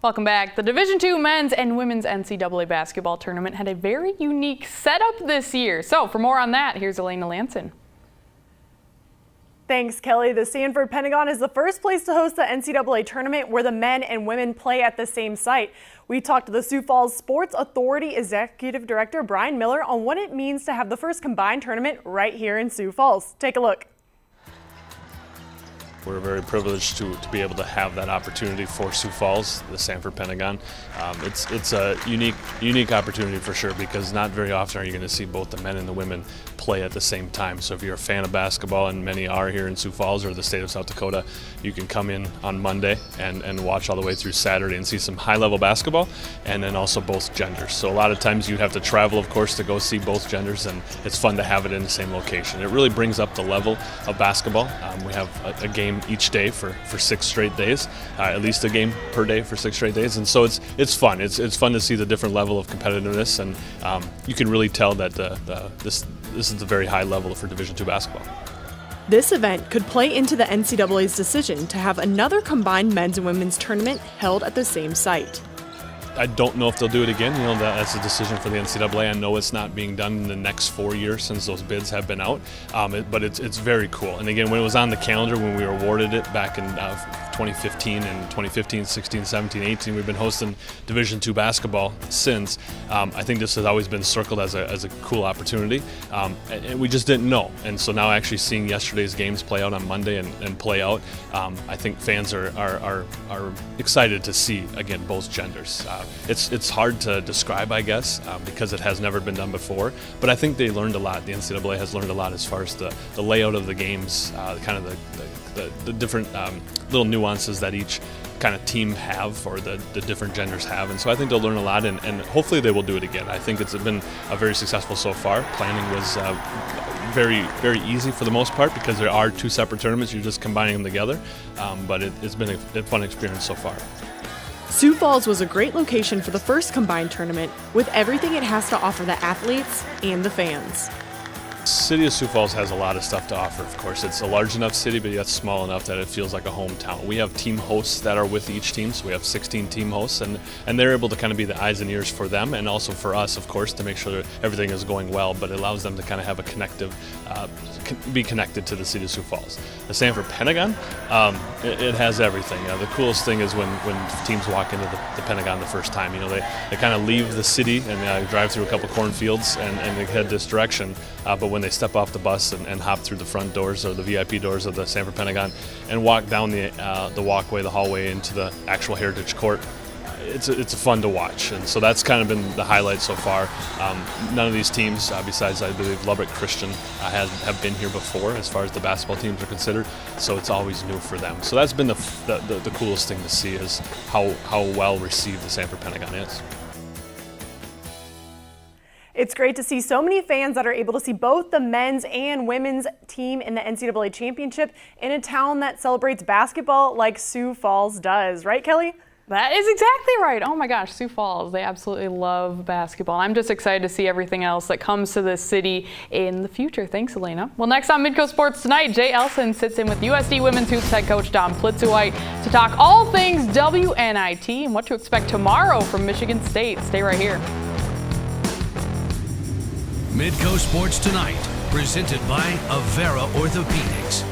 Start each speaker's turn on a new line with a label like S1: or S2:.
S1: Welcome back. The Division II men's and women's NCAA basketball tournament had a very unique setup this year. So for more on that, here's Elena Lanson.
S2: Thanks, Kelly. The Sanford Pentagon is the first place to host the NCAA tournament where the men and women play at the same site. We talked to the Sioux Falls Sports Authority Executive Director Bryan Miller on what it means to have the first combined tournament right here in Sioux Falls. Take a look.
S3: We're very privileged to be able to have that opportunity for Sioux Falls, the Sanford Pentagon. It's a unique opportunity for sure, because not very often are you going to see both the men and the women play at the same time. So if you're a fan of basketball, and many are here in Sioux Falls or the state of South Dakota, you can come in on Monday and watch all the way through Saturday and see some high-level basketball, and then also both genders. So a lot of times you have to travel, of course, to go see both genders, and it's fun to have it in the same location. It really brings up the level of basketball. We have a game each day for 6 straight days, at least a game per day for 6 straight days, and so it's fun. It's fun to see the different level of competitiveness, and you can really tell that this is the very high level for Division II basketball.
S2: This event could play into the NCAA's decision to have another combined men's and women's tournament held at the same site.
S3: I don't know if they'll do it again. You know, that's a decision for the NCAA. I know it's not being done in the next 4 years since those bids have been out, but it's very cool. And again, when it was on the calendar, when we were awarded it back in 2015 and 2015, 16, 17, 18, we've been hosting Division II basketball since. I think this has always been circled as a cool opportunity, and we just didn't know. And so now actually seeing yesterday's games play out on Monday and play out, I think fans are excited to see, again, both genders. It's hard to describe, I guess, because it has never been done before, but I think they learned a lot. The NCAA has learned a lot as far as the layout of the games, kind of the different little nuances that each kind of team have, or the different genders have, and so I think they'll learn a lot, and hopefully they will do it again. I think it's been very successful so far. Planning was very, very easy for the most part, because there are 2 separate tournaments. You're just combining them together, but it's been a fun experience so far.
S2: Sioux Falls was a great location for the first combined tournament, with everything it has to offer the athletes and the fans.
S3: City of Sioux Falls has a lot of stuff to offer, of course. It's a large enough city, but yet small enough that it feels like a hometown. We have team hosts that are with each team, so we have 16 team hosts, and they're able to kind of be the eyes and ears for them, and also for us, of course, to make sure that everything is going well, but it allows them to kind of have a connective, be connected to the City of Sioux Falls. The Sanford Pentagon, it has everything. The coolest thing is when teams walk into the Pentagon the first time. You know, they kind of leave the city and drive through a couple cornfields and they head this direction, but when they step off the bus and hop through the front doors or the VIP doors of the Sanford Pentagon and walk down the walkway, the hallway into the actual Heritage Court, it's fun to watch, and so that's kind of been the highlight so far. None of these teams, besides I believe Lubbock Christian, have been here before as far as the basketball teams are considered, so it's always new for them. So that's been the coolest thing to see, is how well received the Sanford Pentagon is.
S2: It's great to see so many fans that are able to see both the men's and women's team in the NCAA championship in a town that celebrates basketball like Sioux Falls does. Right, Kelly?
S1: That is exactly right. Oh my gosh, Sioux Falls, they absolutely love basketball. I'm just excited to see everything else that comes to this city in the future. Thanks, Elena. Well, next on Midco Sports Tonight, Jay Elson sits in with USD Women's Hoops head coach Don Plitzowite to talk all things WNIT and what to expect tomorrow from Michigan State. Stay right here.
S4: Midco Sports Tonight, presented by Avera Orthopedics.